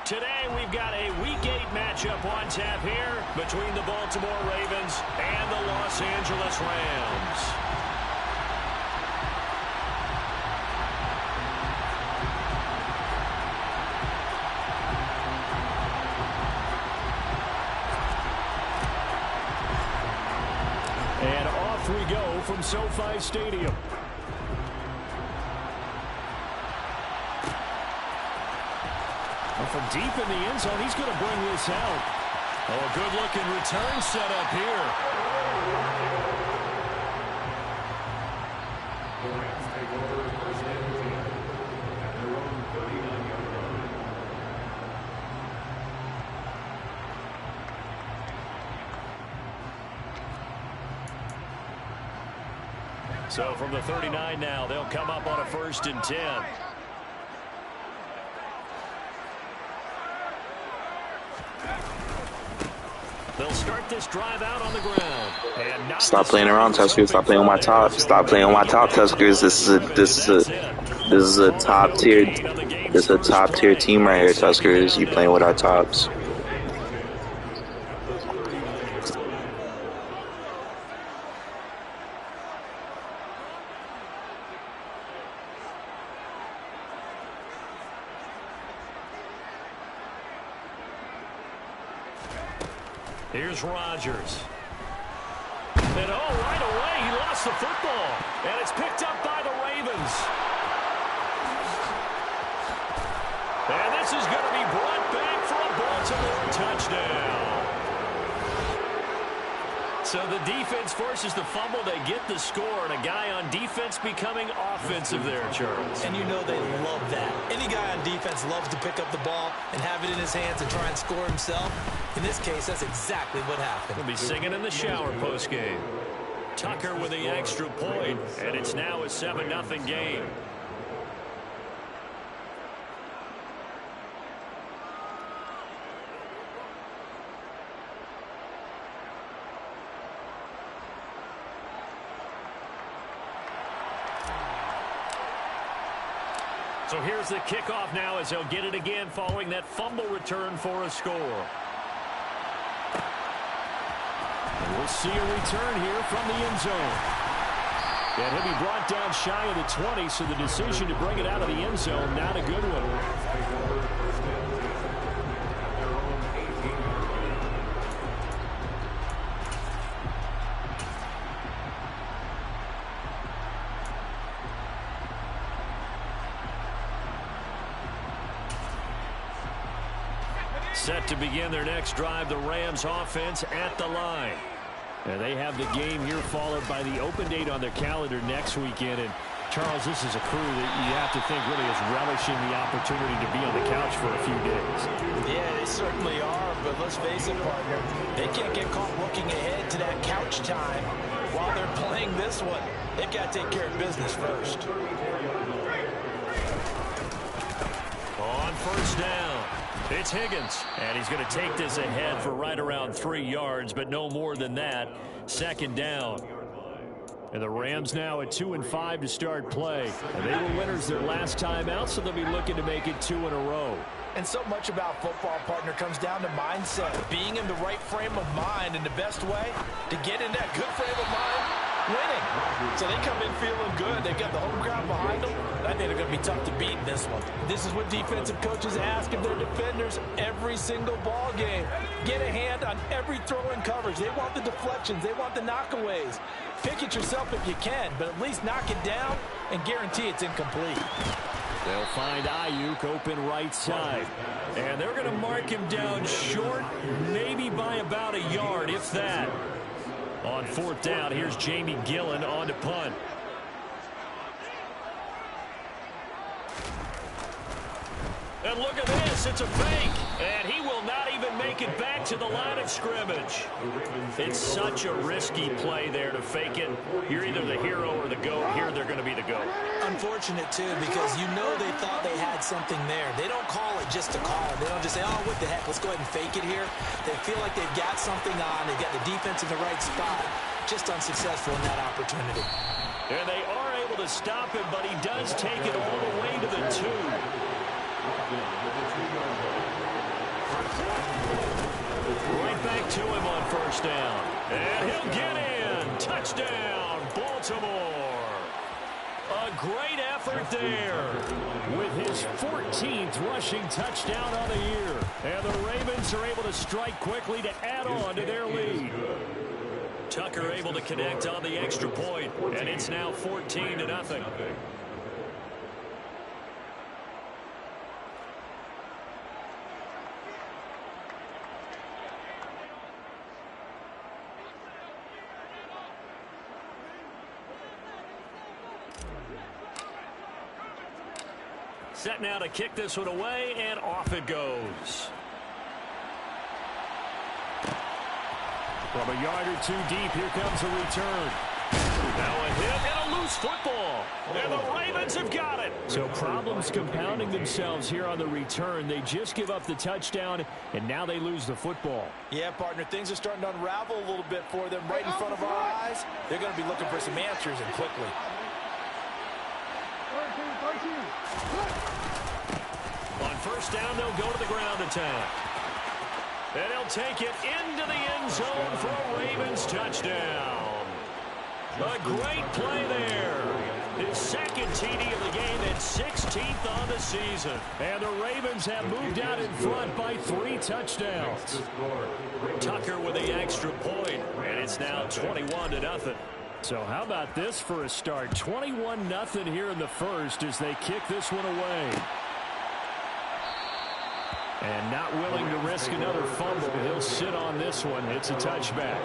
Today we've got a Week 8 matchup on tap here between the Baltimore Ravens and the Los Angeles Rams. And off we go from SoFi Stadium. From deep in the end zone, he's going to bring this out. Oh, good-looking return set up here. The Rams take over first and 10 at their own 39-yard line. So from the 39 now, they'll come up on a 1st and 10. They'll start this drive out on the ground. And stop playing around, Tuskers. Stop playing on my top. Stop playing on my top, Tuskers. This is a top tier. This is a top tier team right here, Tuskers. You playing with our tops. Here's Rodgers. And right away, he lost the football. And it's picked up by the Ravens. And this is going to be brought back for a Baltimore touchdown. So the defense forces the fumble. They get the score, and a guy on defense becoming offensive there, Charles. And you know they love that. Any guy on defense loves to pick up the ball and have it in his hands and try and score himself. In this case, that's exactly what happened. He'll be singing in the shower postgame. Tucker with the extra point, and it's now a 7-0 game. So here's the kickoff now as they'll get it again following that fumble return for a score. And we'll see a return here from the end zone. And he'll be brought down shy of the 20, so the decision to bring it out of the end zone, not a good one. Set to begin their next drive, the Rams offense at the line. And they have the game here followed by the open date on their calendar next weekend. And Charles, this is a crew that you have to think really is relishing the opportunity to be on the couch for a few days. Yeah, they certainly are, but let's face it, partner, they can't get caught looking ahead to that couch time while they're playing this one. They've got to take care of business first. On 1st down, it's Higgins, and he's going to take this ahead for right around 3 yards, but no more than that. 2nd down. And the Rams now at 2-5 to start play. And they were winners their last time out, so they'll be looking to make it 2 in a row. And so much about football, partner, comes down to mindset. Being in the right frame of mind, and the best way to get in that good frame of mind, winning. So they come in feeling good. They've got the home crowd behind them. I think they're going to be tough to beat in this one. This is what defensive coaches ask of their defenders every single ball game. Get a hand on every throw in coverage. They want the deflections. They want the knockaways. Pick it yourself if you can, but at least knock it down and guarantee it's incomplete. They'll find Ayuk open right side. And they're going to mark him down short, maybe by about a yard, if that. On 4th down, here's Jamie Gillen on to punt. And look at this, it's a fake. And he will not even make it back to the line of scrimmage. It's such a risky play there to fake it. You're either the hero or the GOAT. Here they're going to be the GOAT. Unfortunate, too, because you know they thought they had something there. They don't call it just to call it. They don't just say, oh, what the heck, let's go ahead and fake it here. They feel like they've got something on. They've got the defense in the right spot. Just unsuccessful in that opportunity. And they are able to stop him, but he does take it all the way to the 2. to him on first down. And he'll get in. Touchdown, Baltimore. A great effort there with his 14th rushing touchdown on the year. And the Ravens are able to strike quickly to add on to their lead. Tucker able to connect on the extra point, and it's now 14-0. Set now to kick this one away, and off it goes. From a yard or two deep, here comes a return. Now a hit and a loose football. And the Ravens have got it. So problems compounding themselves here on the return. They just give up the touchdown, and now they lose the football. Yeah, partner, things are starting to unravel a little bit for them right in front of our eyes. They're going to be looking for some answers, and quickly. On first down, they'll go to the ground attack. And he'll take it into the end zone for a Ravens touchdown. A great play there. His second TD of the game and 16th on the season. And the Ravens have moved out in front by 3 touchdowns. Tucker with the extra point, and it's now 21-0. So how about this for a start? 21-0 here in the first as they kick this one away. And not willing to risk another fumble. He'll sit on this one. It's a touchback.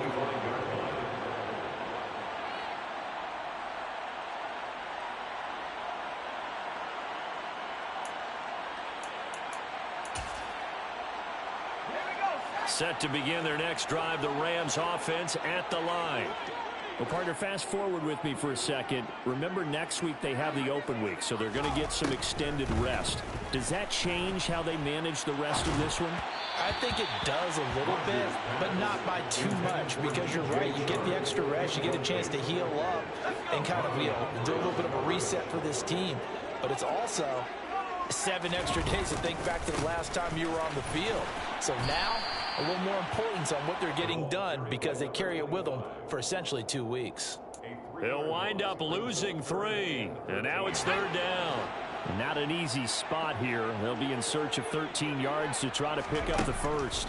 Set to begin their next drive, the Rams offense at the line. Well, partner, fast forward with me for a second. Remember, next week they have the open week, so they're going to get some extended rest. Does that change how they manage the rest of this one? I think it does a little bit, but not by too much, because you're right. You get the extra rest, you get a chance to heal up and kind of, do a little bit of a reset for this team. But it's also 7 extra days to think back to the last time you were on the field. So now, a little more importance on what they're getting done because they carry it with them for essentially 2 weeks. They'll wind up losing 3, and now it's third down. Not an easy spot here. They'll be in search of 13 yards to try to pick up the first.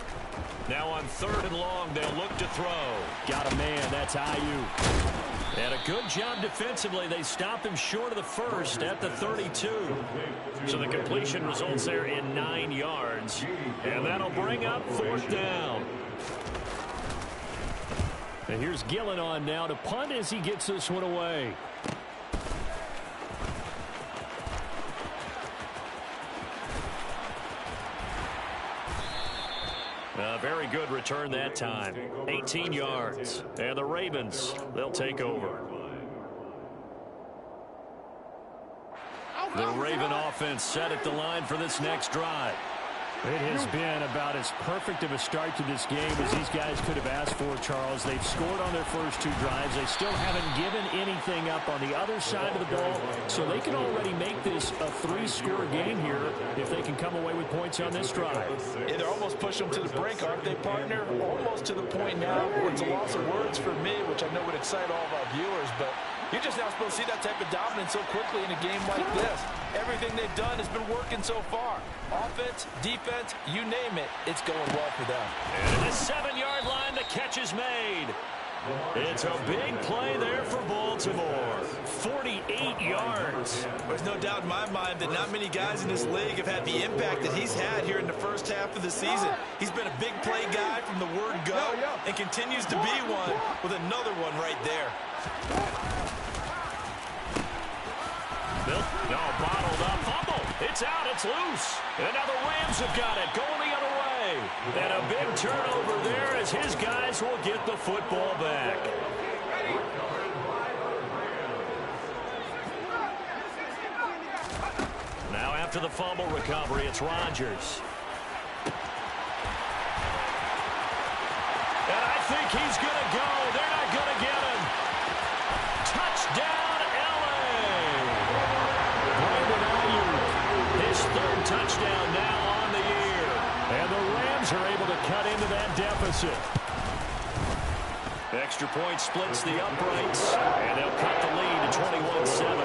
Now on 3rd and long, they'll look to throw. Got a man, that's Ayuk. And a good job defensively. They stop him short of the first at the 32. So the completion results there in 9 yards. And that'll bring up 4th down. And here's Gillen on now to punt as he gets this one away. A very good return that time. 18 yards. And the Ravens, they'll take over. The Raven offense set at the line for this next drive. It has been about as perfect of a start to this game as these guys could have asked for, Charles. They've scored on their first 2 drives. They still haven't given anything up on the other side of the ball, so they can already make this a 3-score game here if they can come away with points on this drive. Yeah, they're almost pushing them to the brink, aren't they, partner? Almost to the point now where it's a loss of words for me, which I know would excite all of our viewers, but you're just not supposed to see that type of dominance so quickly in a game like this. Everything they've done has been working so far. Offense, defense, you name it, it's going well for them. And at the 7-yard line, the catch is made. It's a big play there for Baltimore. 48 yards. There's no doubt in my mind that not many guys in this league have had the impact that he's had here in the first half of the season. He's been a big play guy from the word go and continues to be one with another one right there. No, bottled up. Fumble. It's out. It's loose. And now the Rams have got it. Going the other way. And a big turnover there as his guys will get the football back. Now after the fumble recovery, it's Rodgers. And I think he's going to go. They're not going to get him. Touchdown. His 3rd touchdown now on the year. And the Rams Rams are able to cut into that deficit. Extra point splits the uprights, and they'll cut the lead to 21-7.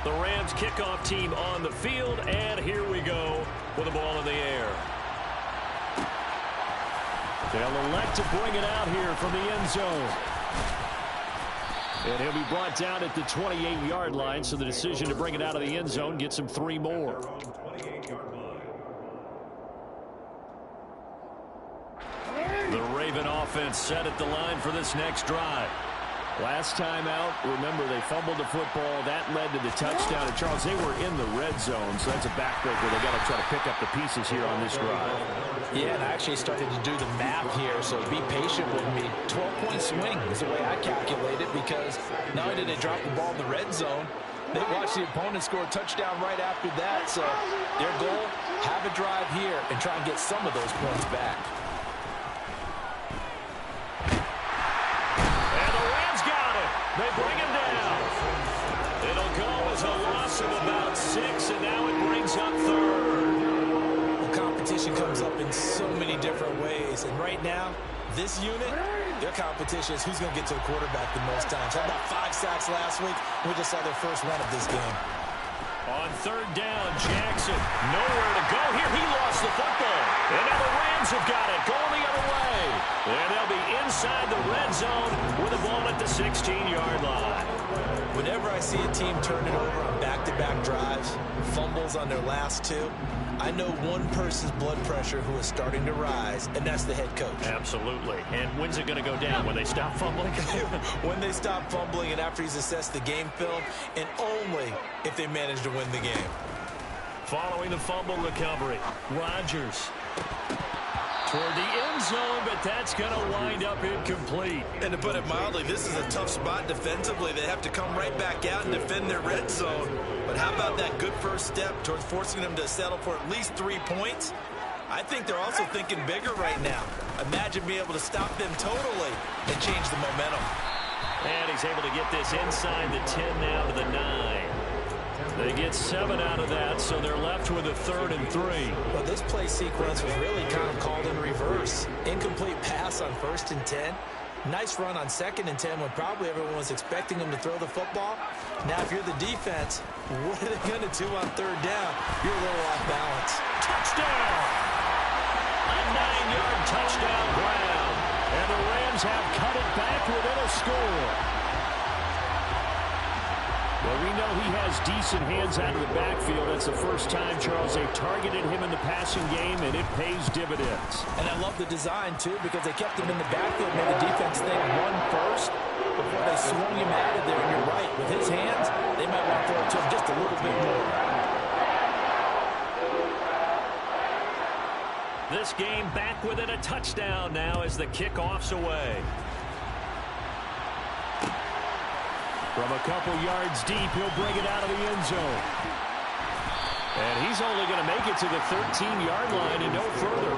The Rams kickoff team on the field, and here we go with the ball in the air. They'll elect to bring it out here from the end zone. And he'll be brought down at the 28-yard line, so the decision to bring it out of the end zone gets him 3 more. The Raven offense set at the line for this next drive. Last time out, remember, they fumbled the football. That led to the touchdown. And, Charles, they were in the red zone, so that's a backbreaker. They got to try to pick up the pieces here on this drive. Yeah, and I actually started to do the math here, so be patient with me. 12-point swing is the way I calculate it, because not only did they drop the ball in the red zone, they watched the opponent score a touchdown right after that. So their goal, have a drive here and try and get some of those points back. They bring him down. It'll go as a loss of about 6, and now it brings up 3rd. Well, competition comes up in so many different ways, and right now, this unit, their competition is who's going to get to the quarterback the most times. Had about 5 sacks last week. We just saw their first one of this game. On 3rd down, Jackson, nowhere to go here. He lost the football. And now the Rams have got it, going the other way. And they'll be inside the red zone with the ball at the 16-yard line. Whenever I see a team turn it over on back-to-back drives, fumbles on their last 2, I know one person's blood pressure who is starting to rise, and that's the head coach. Absolutely. And when's it going to go down? When they stop fumbling? When they stop fumbling and after he's assessed the game film, and only if they manage to win the game. Following the fumble recovery, Rodgers toward the end zone, but that's going to wind up incomplete. And to put it mildly, this is a tough spot defensively. They have to come right back out and defend their red zone. But how about that good first step towards forcing them to settle for at least 3 points? I think they're also thinking bigger right now. Imagine being able to stop them totally and change the momentum. And he's able to get this inside the 10 now to the 9. They get 7 out of that, so they're left with a 3rd and 3. Well, this play sequence was really kind of called in reverse. Incomplete pass on 1st and 10. Nice run on 2nd and 10 when probably everyone was expecting him to throw the football. Now, if you're the defense, what are they going to do on 3rd down? You're a little off balance. Touchdown! A 9-yard touchdown ground. And the Rams have cut it back within a score. Well, we know he has decent hands out of the backfield. That's the first time, Charles, they've targeted him in the passing game, and it pays dividends. And I love the design, too, because they kept him in the backfield, made the defense think run first before they swung him out of there. And you're right, with his hands, they might want to throw it to him just a little bit more. This game back within a touchdown now as the kickoff's away. From a couple yards deep, he'll bring it out of the end zone. And he's only going to make it to the 13-yard line and no further.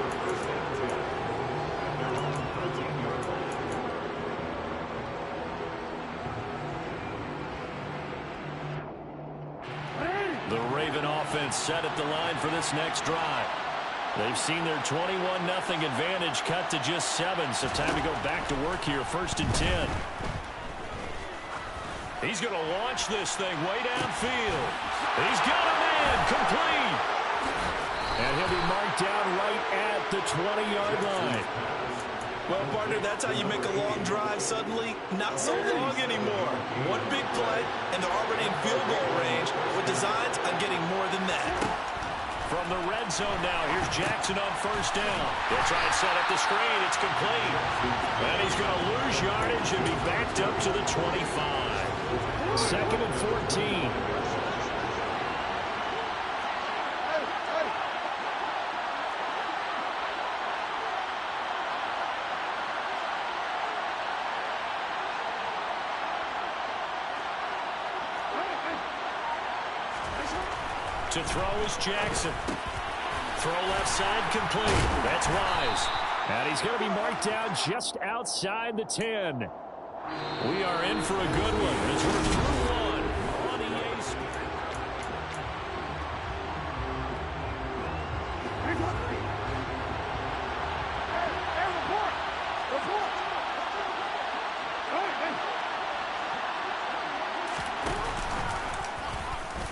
The Raven offense set at the line for this next drive. They've seen their 21-0 advantage cut to just 7, so time to go back to work here, 1st and 10. He's going to launch this thing way downfield. He's got a man complete. And he'll be marked down right at the 20-yard line. Well, partner, that's how you make a long drive suddenly not so long anymore. One big play, and they're already in field goal range with designs on getting more than that. From the red zone now, here's Jackson on 1st down. They'll try and set up the screen. It's complete. And he's going to lose yardage and be backed up to the 25. 2nd and 14. To throw is Jackson. Throw left side complete. That's Wise. And he's going to be marked down just outside the 10. We are in for a good one as we're through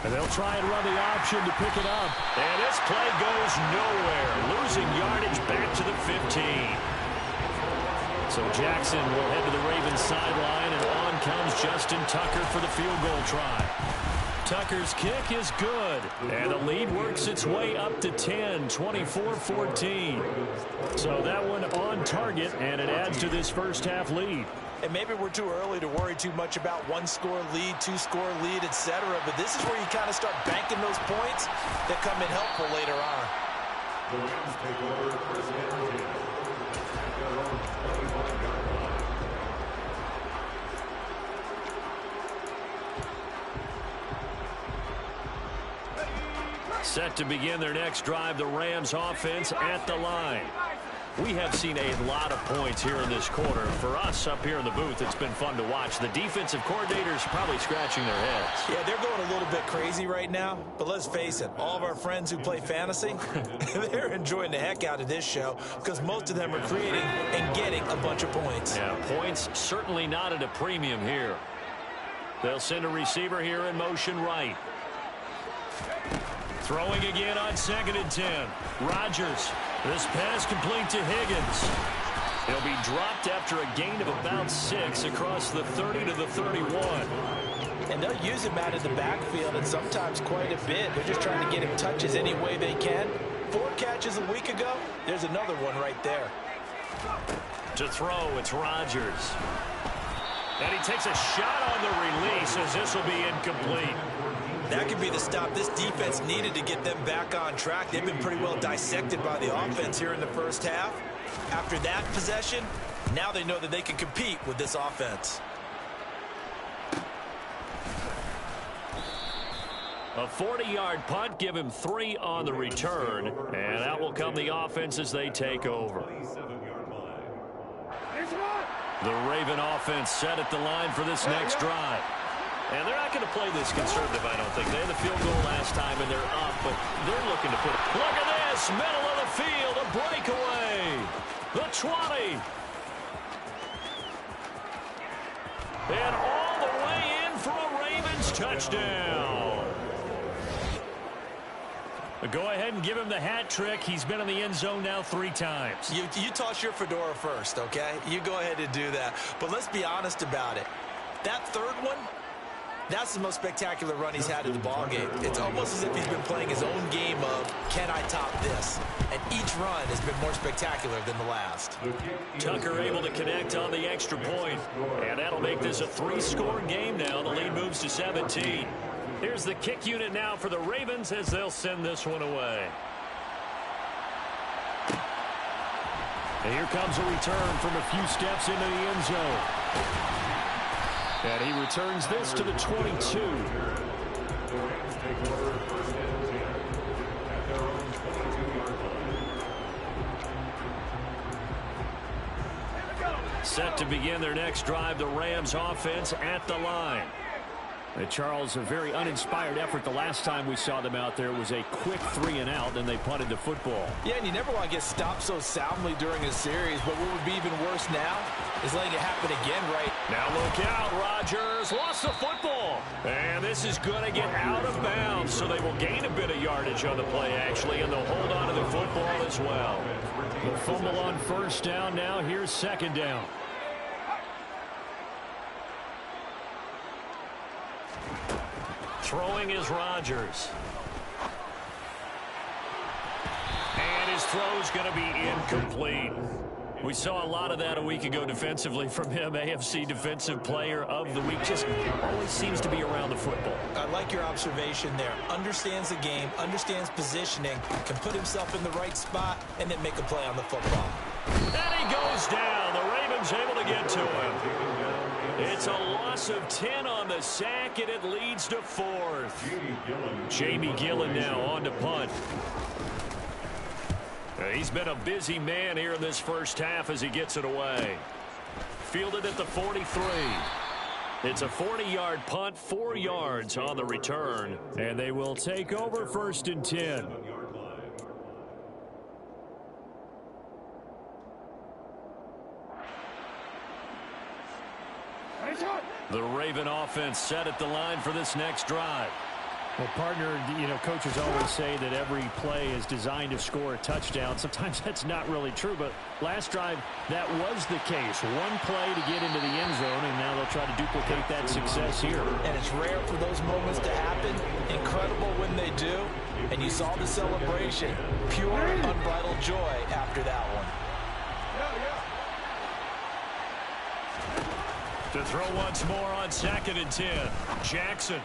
And they'll try and run the option to pick it up. And this play goes nowhere. Losing yardage back to the 15. So Jackson will head to the Ravens sideline, and on comes Justin Tucker for the field goal try. Tucker's kick is good, and the lead works its way up to 10, 24-14. So that one on target, and it adds to this first half lead. And maybe we're too early to worry too much about one-score lead, two-score lead, etc. But this is where you kind of start banking those points that come in helpful later on. Set to begin their next drive, the Rams offense at the line. We have seen a lot of points here in this quarter. For us up here in the booth, it's been fun to watch. The defensive coordinators probably scratching their heads. Yeah, they're going a little bit crazy right now. But let's face it, all of our friends who play fantasy, they're enjoying the heck out of this show because most of them are creating and getting a bunch of points. Yeah, points certainly not at a premium here. They'll send a receiver here in motion right. Throwing again on 2nd and 10. Rodgers. This pass complete to Higgins. He'll be dropped after a gain of about 6 across the 30 to the 31. And they'll use him out of the backfield, and sometimes quite a bit. They're just trying to get him touches any way they can. 4 catches a week ago. There's another one right there. To throw, it's Rodgers. And he takes a shot on the release as this will be incomplete. That could be the stop this defense needed to get them back on track. They've been pretty well dissected by the offense here in the first half. After that possession, now they know that they can compete with this offense. A 40-yard punt, give him 3 on the return, and out will come the offense as they take over. The Raven offense set at the line for this next drive. And they're not going to play this conservative, I don't think. They had the field goal last time, and they're up, but they're looking to put it. Look at this, middle of the field, a breakaway. The 20. And all the way in for a Ravens touchdown. Go ahead and give him the hat trick. He's been in the end zone now 3 times. You toss your fedora first, okay? You go ahead and do that. But let's be honest about it. That third one, that's the most spectacular run he's had in the ballgame. It's almost as if he's been playing his own game of, can I top this? And each run has been more spectacular than the last. Tucker able to connect on the extra point. And that'll make this a 3-score game now. The lead moves to 17. Here's the kick unit now for the Ravens as they'll send this one away. And here comes a return from a few steps into the end zone. And he returns this to the 22. Set to begin their next drive, the Rams offense at the line. And Charles, a very uninspired effort the last time we saw them out there. It was a quick 3-and-out, and they punted the football. Yeah, and you never want to get stopped so soundly during a series, but what would be even worse now is letting it happen again right. Now look out, Rodgers lost the football. And this is going to get out of bounds, so they will gain a bit of yardage on the play, actually, and they'll hold on to the football as well. The fumble on first down now. Here's second down. Throwing is Rodgers. And his throw's going to be incomplete. We saw a lot of that a week ago defensively from him. AFC Defensive Player of the Week. Just always seems to be around the football. I like your observation there. Understands the game, understands positioning, can put himself in the right spot, and then make a play on the football. And he goes down. The Ravens able to get to him. It's a loss of 10 on the sack, and it leads to 4th. Jamie Gillen now on to punt. He's been a busy man here in this first half as he gets it away. Fielded at the 43. It's a 40-yard punt, 4 yards on the return, and they will take over 1st and 10. The Raven offense set at the line for this next drive. Well, partner, you know, coaches always say that every play is designed to score a touchdown. Sometimes that's not really true, but last drive, that was the case. One play to get into the end zone, and now they'll try to duplicate that success here. And it's rare for those moments to happen. Incredible when they do. And you saw the celebration. Pure, unbridled joy after that one. To throw once more on 2nd and 10. Jackson.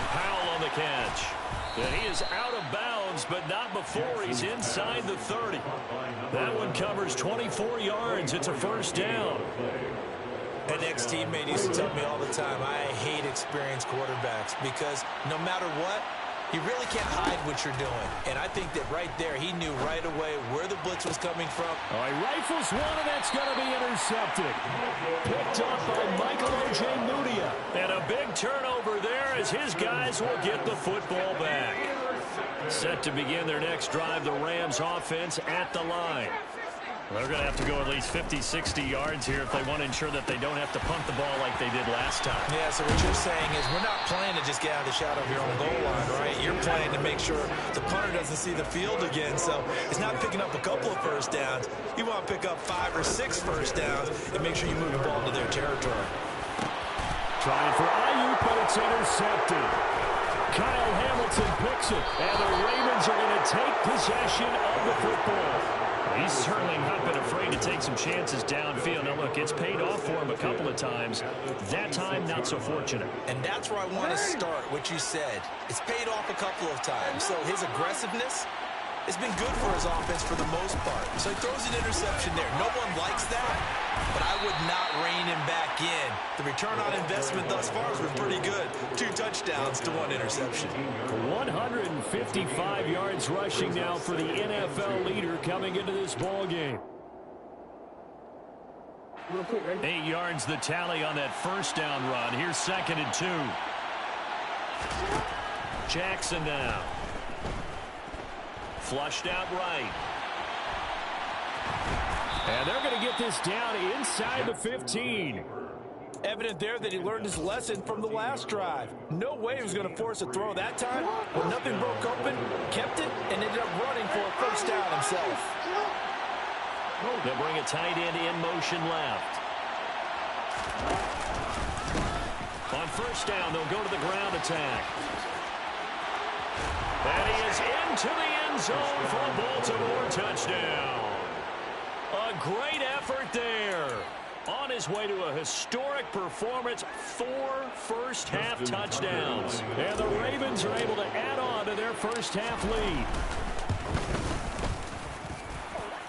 Powell on the catch. And he is out of bounds, but not before he's inside the 30. That one covers 24 yards. It's a first down. An ex-teammate used to tell me all the time, I hate experienced quarterbacks because no matter what, you really can't hide what you're doing. And I think that right there, he knew right away where the blitz was coming from. All right, rifles one, and that's going to be intercepted. Picked up by Michael O.J. Mudia. And a big turnover there as his guys will get the football back. Set to begin their next drive, the Rams offense at the line. They're going to have to go at least 50, 60 yards here if they want to ensure that they don't have to punt the ball like they did last time. Yeah, so what you're saying is we're not playing to just get out of the shadow of your own goal line, right? You're playing to make sure the punter doesn't see the field again. So it's not picking up a couple of first downs. You want to pick up 5 or 6 first downs and make sure you move the ball into their territory. Trying for Ayuk, but it's intercepted. Kyle Hamilton picks it, and the Ravens are going to take possession of the football. He's certainly not been afraid to take some chances downfield. Now, look, it's paid off for him a couple of times. That time, not so fortunate. And that's where I want to start, what you said. It's paid off a couple of times. So his aggressiveness has been good for his offense for the most part. So he throws an interception there. No one likes that, but I would not rein him back in. The return on investment thus far has been pretty good. 2 touchdowns to 1 interception. 155 yards rushing now for the NFL leader coming into this ball game. 8 yards the tally on that first down run. Here's 2nd and 2. Jackson now. Flushed out right. And they're going to get this down inside the 15. Evident there that he learned his lesson from the last drive. No way he was going to force a throw that time. When nothing broke open, kept it, and ended up running for a first down himself. They'll bring a tight end in motion left. On first down, they'll go to the ground attack. And he is into the end zone for a Baltimore touchdown. A great effort there. On his way to a historic performance, 4 first-half touchdowns. And the Ravens are able to add on to their first-half lead.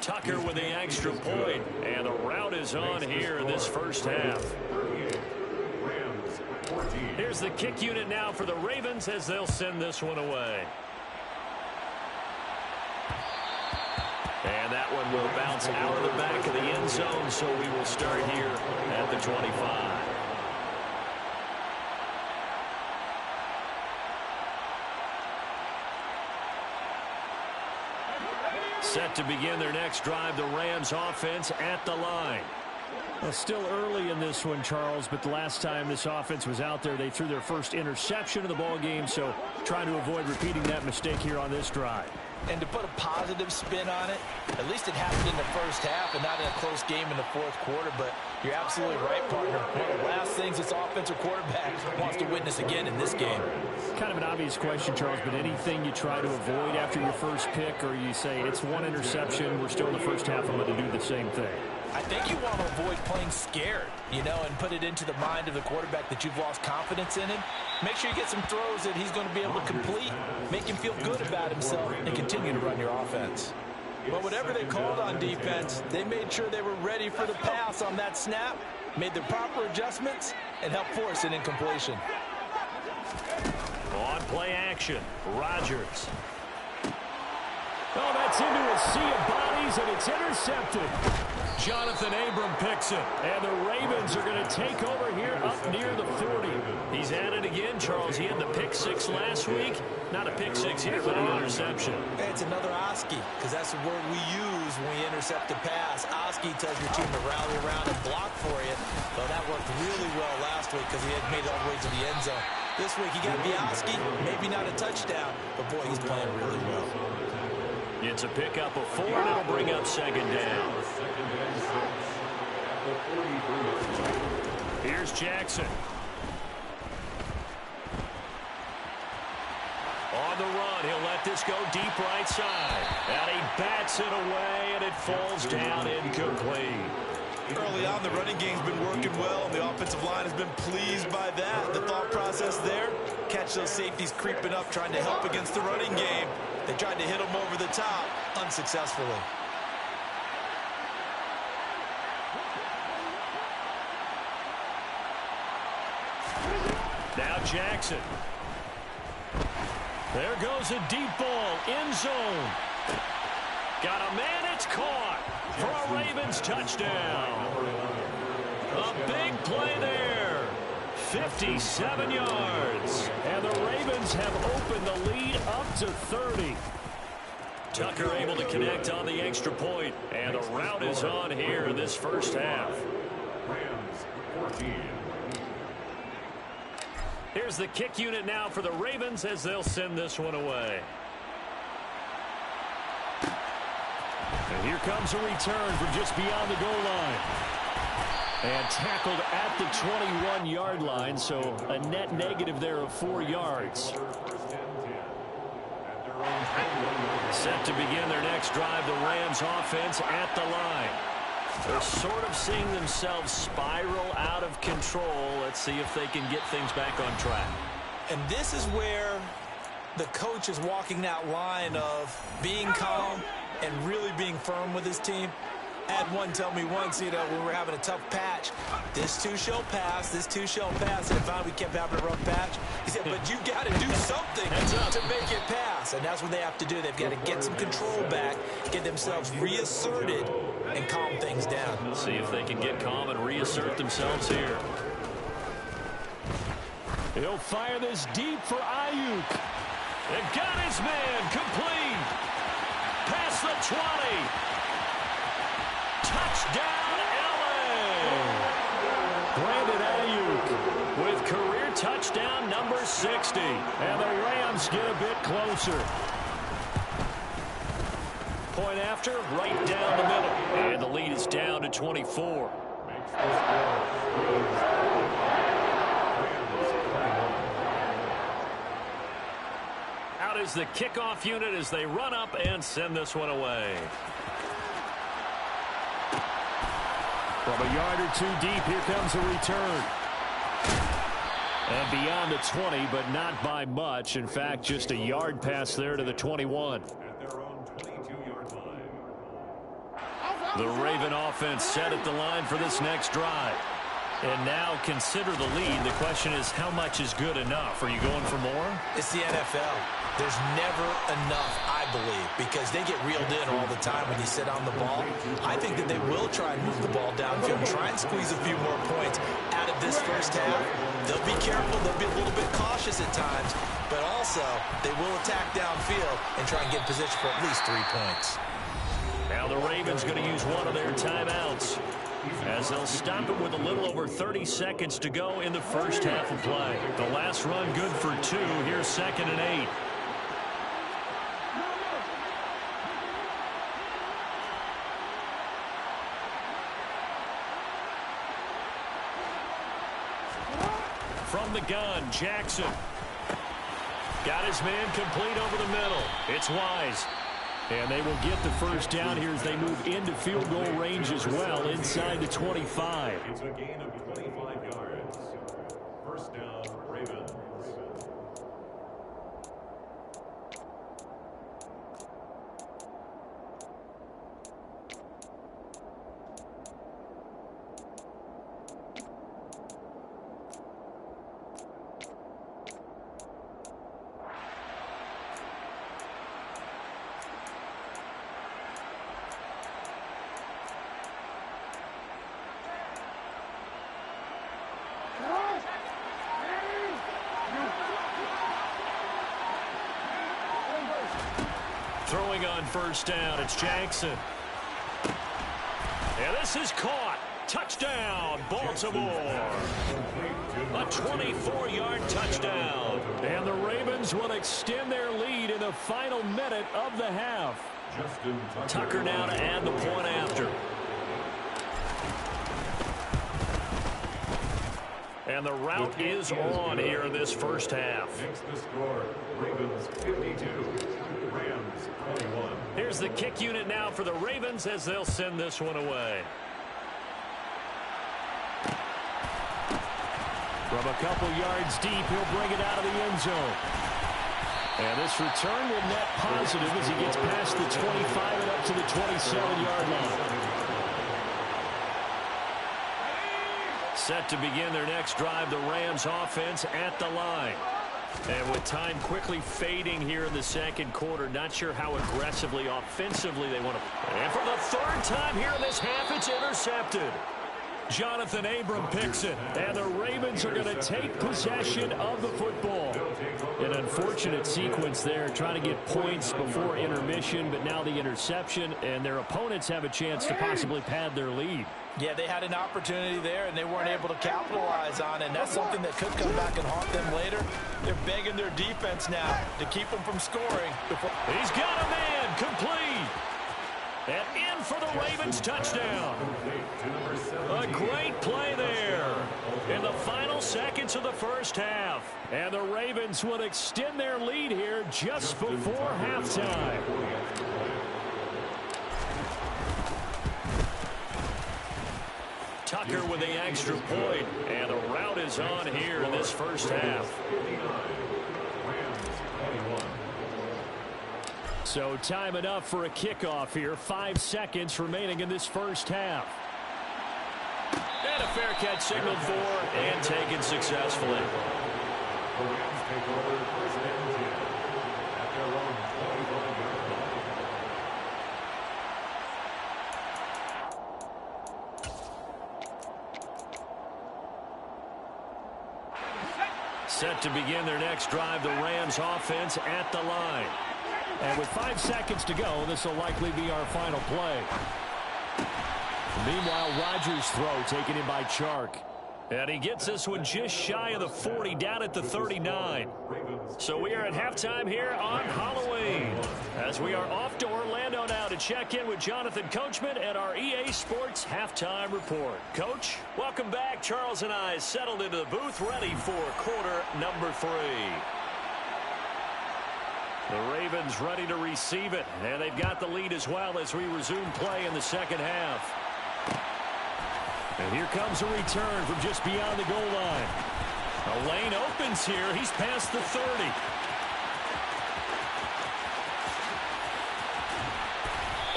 Tucker with the extra point, and the route is on here in this first half. Here's the kick unit now for the Ravens as they'll send this one away. And that one will bounce out of the back of the end zone, so we will start here at the 25. Set to begin their next drive, the Rams offense at the line. Well, still early in this one, Charles, but the last time this offense was out there, they threw their first interception of the ball game, so trying to avoid repeating that mistake here on this drive. And to put a positive spin on it, at least it happened in the first half and not in a close game in the fourth quarter. But you're absolutely right, partner. One of the last things this offensive quarterback wants to witness again in this game. Kind of an obvious question, Charles, but anything you try to avoid after your first pick, or you say it's 1 interception, we're still in the first half, I'm going to do the same thing? I think you want to avoid playing scared, you know, and put it into the mind of the quarterback that you've lost confidence in him. Make sure you get some throws that he's going to be able to complete, make him feel good about himself, and continue to run your offense. But whatever they called on defense, they made sure they were ready for the pass on that snap, made the proper adjustments, and helped force an incompletion. On play action, Rodgers. Oh, that's into a sea of bodies, and it's intercepted. Jonathan Abram picks it, and the Ravens are going to take over here up near the 40. He's at it again, Charles. He had the pick 6 last week. Not a pick 6 here, but an interception. It's another Oski, because that's the word we use when we intercept a pass. Oski tells your team to rally around and block for you. Well, that worked really well last week because he had made it all the way to the end zone. This week he got Bialski, maybe not a touchdown, but boy, he's playing really well. It's a pickup of 4, and it'll bring up second down. Here's Jackson. On the run, he'll let this go deep right side. And he bats it away, and it falls down incomplete. Early on, the running game's been working well, and the offensive line has been pleased by that. The thought process there, catch those safeties creeping up, trying to help against the running game. They tried to hit them over the top, unsuccessfully. Now Jackson. There goes a deep ball, end zone. Got a man, it's caught for a Ravens touchdown. A big play there. 57 yards. And the Ravens have opened the lead up to 30. Tucker able to connect on the extra point. And the rout is on here in this first half. Here's the kick unit now for the Ravens as they'll send this one away. And here comes a return from just beyond the goal line. And tackled at the 21-yard line, so a net negative there of 4 yards. Set to begin their next drive, the Rams offense at the line. They're sort of seeing themselves spiral out of control. Let's see if they can get things back on track. And this is where the coach is walking that line of being calm and really being firm with his team. I had one tell me once, when we were having a tough patch, this too shall pass, this too shall pass. And finally we kept having a rough patch. He said, but you got to do something to make it pass. And that's what they have to do. They've got to get some control back, get themselves reasserted, and calm things down. See if they can get calm and reassert themselves here. He'll fire this deep for Ayuk. They've got his man complete. Past the 20. Touchdown, LA. Brandon Ayuk with career touchdown number 60. And the Rams get a bit closer. Point after, right down the middle. And the lead is down to 24. Out is the kickoff unit as they run up and send this one away. From a yard or two deep, here comes a return. And beyond the 20, but not by much. In fact, just a yard pass there to the 21. The Raven offense set at the line for this next drive. And now consider the lead. The question is, how much is good enough? Are you going for more? It's the NFL. There's never enough, I believe, because they get reeled in all the time when you sit on the ball. I think that they will try and move the ball downfield and try and squeeze a few more points out of this first half. They'll be careful. They'll be a little bit cautious at times, but also they will attack downfield and try and get position for at least 3 points. Now the Ravens going to use one of their timeouts as they'll stop it with a little over 30 seconds to go in the first half of play. The last run good for 2. Here's 2nd and 8. From the gun, Jackson. Got his man complete over the middle. It's Wise. And they will get the first down here as they move into field goal range as well, inside the 25. It's a gain of 25 yards. First down, Ravens. Throwing on first down, it's Jackson. And this is caught. Touchdown, Baltimore. A 24-yard touchdown. And the Ravens will extend their lead in the final minute of the half. Tucker now to add the point after. And the route is on here in this first half. Next the score, Ravens 52, Rams 21. Here's the kick unit now for the Ravens as they'll send this one away. From a couple yards deep, he'll bring it out of the end zone. And this return will net positive as he gets past the 25 and up to the 27-yard line. Set to begin their next drive, the Rams offense at the line. And with time quickly fading here in the second quarter, not sure how aggressively, offensively they want to. And for the third time here in this half, it's intercepted. Jonathan Abram picks it, and the Ravens are going to take possession of the football. An unfortunate sequence there, trying to get points before intermission, but now the interception, and their opponents have a chance to possibly pad their lead. Yeah, they had an opportunity there, and they weren't able to capitalize on it, and that's something that could come back and haunt them later. They're begging their defense now to keep them from scoring. He's got a man, complete. And in for the Ravens touchdown. A great play there in the final seconds of the first half. And the Ravens will extend their lead here just before halftime. Tucker with the extra point, and the route is on here in this first half. So time enough for a kickoff here. 5 seconds remaining in this first half. And a fair catch signaled for and taken successfully. Set to begin their next drive, the Rams offense at the line. And with 5 seconds to go, this will likely be our final play. Meanwhile, Rodgers' throw taken in by Chark. And he gets this one just shy of the 40, down at the 39. So we are at halftime here on Halloween, as we are off to Orlando now to check in with Jonathan Coachman at our EA Sports Halftime Report. Coach, welcome back. Charles and I settled into the booth, ready for quarter number 3. The Ravens ready to receive it, and they've got the lead as well as we resume play in the second half. And here comes a return from just beyond the goal line. A lane opens here. He's past the 30.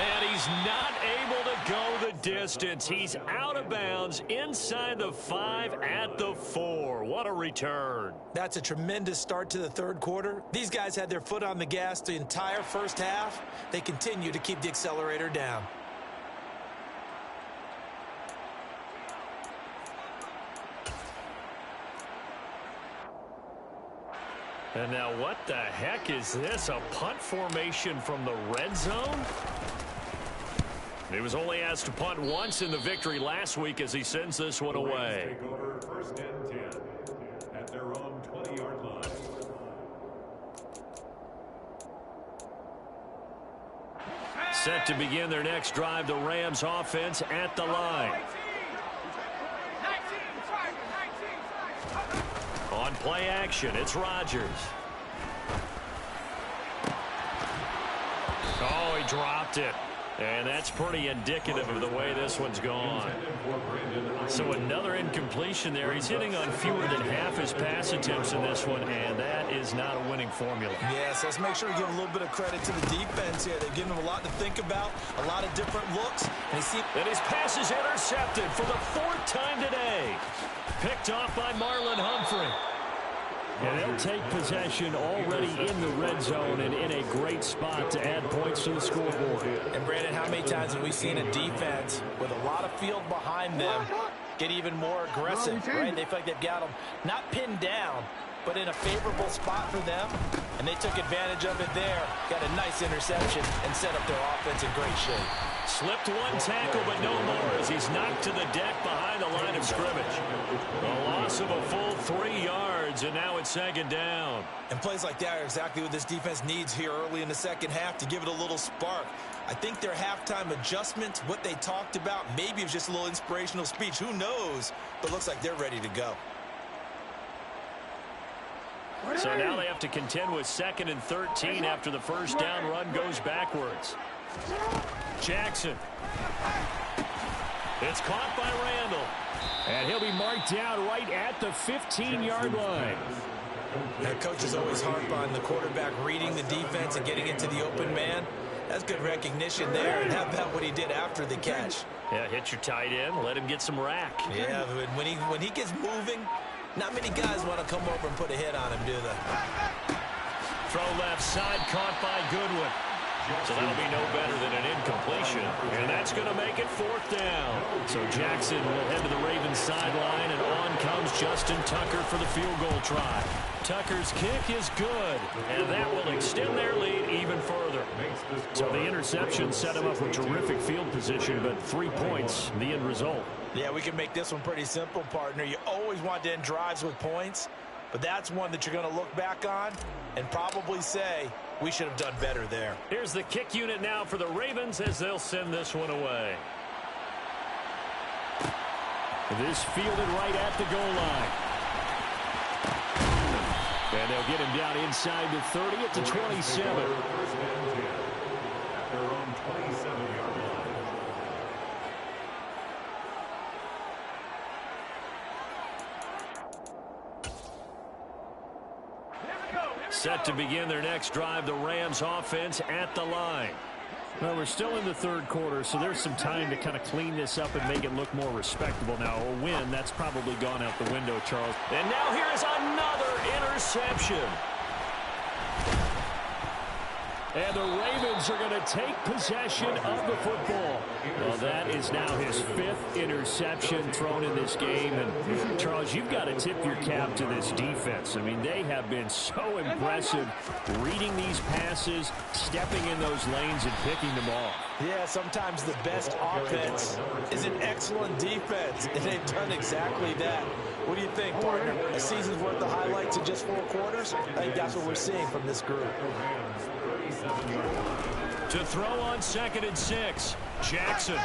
And he's not able to go the distance. He's out of bounds inside the 5 at the 4. What a return. That's a tremendous start to the third quarter. These guys had their foot on the gas the entire first half. They continue to keep the accelerator down. And now what the heck is this? A punt formation from the red zone? He was only asked to punt once in the victory last week as he sends this one away. Take over first and 10 at their own 20-yard line. Set to begin their next drive, the Rams offense at the line. On play action, it's Rodgers. Oh, he dropped it. And that's pretty indicative of the way this one's gone. So another incompletion there. He's hitting on fewer than half his pass attempts in this one, and that is not a winning formula. Yes, let's make sure we give a little bit of credit to the defense here. They've given him a lot to think about, a lot of different looks. And his pass is intercepted for the 4th time today. Picked off by Marlon Humphrey. And they'll take possession already in the red zone and in a great spot to add points to the scoreboard. And Brandon, how many times have we seen a defense with a lot of field behind them get even more aggressive, right? They feel like they've got them not pinned down, but in a favorable spot for them, and they took advantage of it there. Got a nice interception and set up their offense in great shape. Slipped one tackle, but no more as he's knocked to the deck behind the line of scrimmage. A loss of a full 3 yards, and now it's 2nd down. And plays like that are exactly what this defense needs here early in the second half to give it a little spark. I think their halftime adjustment, what they talked about, maybe it was just a little inspirational speech. Who knows? But looks like they're ready to go. So now they have to contend with 2nd and 13 after the first down run goes backwards. Jackson. It's caught by Randall. And he'll be marked down right at the 15-yard line. Now, coaches always harp on the quarterback reading the defense and getting into the open man. That's good recognition there. And how about what he did after the catch? Yeah, hit your tight end, let him get some rack. Yeah, when he gets moving, not many guys want to come over and put a hit on him, do they? Throw left side, caught by Goodwin. So that'll be no better than an incompletion. And that's going to make it 4th down. So Jackson will head to the Ravens sideline, and on comes Justin Tucker for the field goal try. Tucker's kick is good, and that will extend their lead even further. So the interception set him up with terrific field position, but 3 points, the end result. Yeah, we can make this one pretty simple, partner. You always want to end drives with points, but that's one that you're going to look back on and probably say, we should have done better there. Here's the kick unit now for the Ravens as they'll send this one away. This fielded right at the goal line. And they'll get him down inside the 30 at the 27. Their own 27-yard line. Set to begin their next drive, the Rams offense at the line. Well, we're still in the 3rd quarter, so there's some time to kind of clean this up and make it look more respectable. Now, a win, that's probably gone out the window, Charles. And now here's another interception. And the Ravens are going to take possession of the football. Well, that is now his 5th interception thrown in this game. And, Charles, you've got to tip your cap to this defense. I mean, they have been so impressive reading these passes, stepping in those lanes, and picking them off. Yeah, sometimes the best offense is an excellent defense, and they've done exactly that. What do you think, partner? A season's worth of highlights in just 4 quarters? I think that's what we're seeing from this group. To throw on 2nd and 6, Jackson.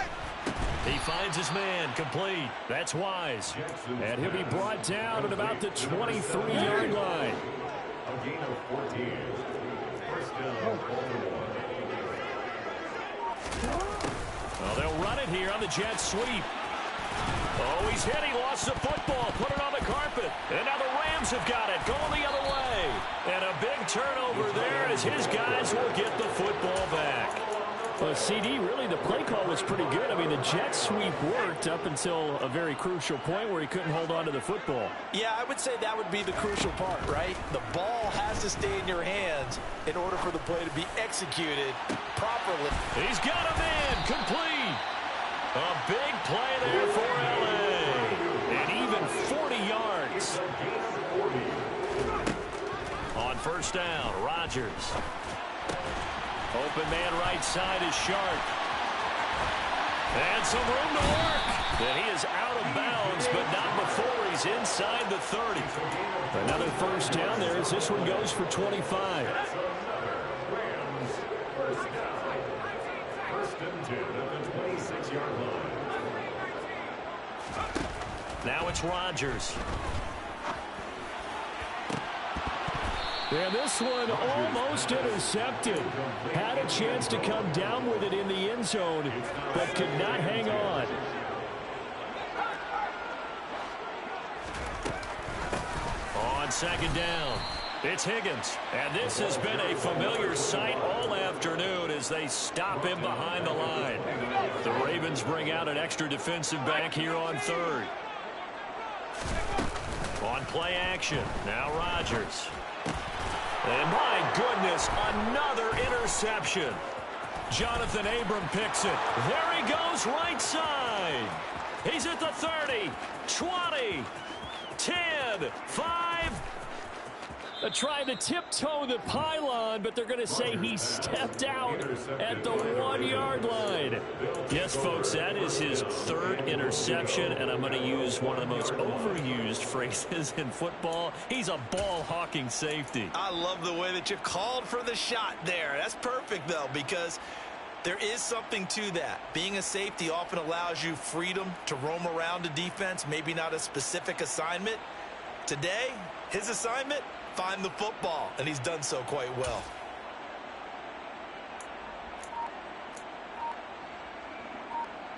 He finds his man, complete. That's Wise. And he'll be brought down at about the 23-yard line. A gain of 14. First down. Well, they'll run it here on the jet sweep. Oh, he's hit. He lost the football. Put it on the carpet. And now the Rams have got it. Going the other way. And a big turnover there as his guys will get the football back. Well, CD, really the play call was pretty good. I mean, the jet sweep worked up until a very crucial point where he couldn't hold on to the football. Yeah, I would say that would be the crucial part, right? The ball has to stay in your hands in order for the play to be executed properly. He's got a man, complete. A big play there for L.A. And even 40 yards. On first down, Rodgers. Open man right side is Sharp. And some room to work. And he is out of bounds, but not before he's inside the 30. Another first down there as this one goes for 25. First and 10 at the 26-yard line. Now it's Rodgers. And this one almost intercepted. Had a chance to come down with it in the end zone, but could not hang on. On second down, it's Higgins. And this has been a familiar sight all afternoon as they stop him behind the line. The Ravens bring out an extra defensive back here on third. On play action, now Rodgers. And my goodness, another interception. Jonathan Abram picks it. There he goes, right side. He's at the 30, 20, 10, 5, Trying to tiptoe the pylon, but they're going to say he stepped out at the 1-yard line. Yes, folks, that is his third interception, and I'm going to use one of the most overused phrases in football. He's a ball-hawking safety. I love the way that you called for the shot there. That's perfect, though, because there is something to that. Being a safety often allows you freedom to roam around a defense, maybe not a specific assignment. Today, his assignment, find the football, and he's done so quite well.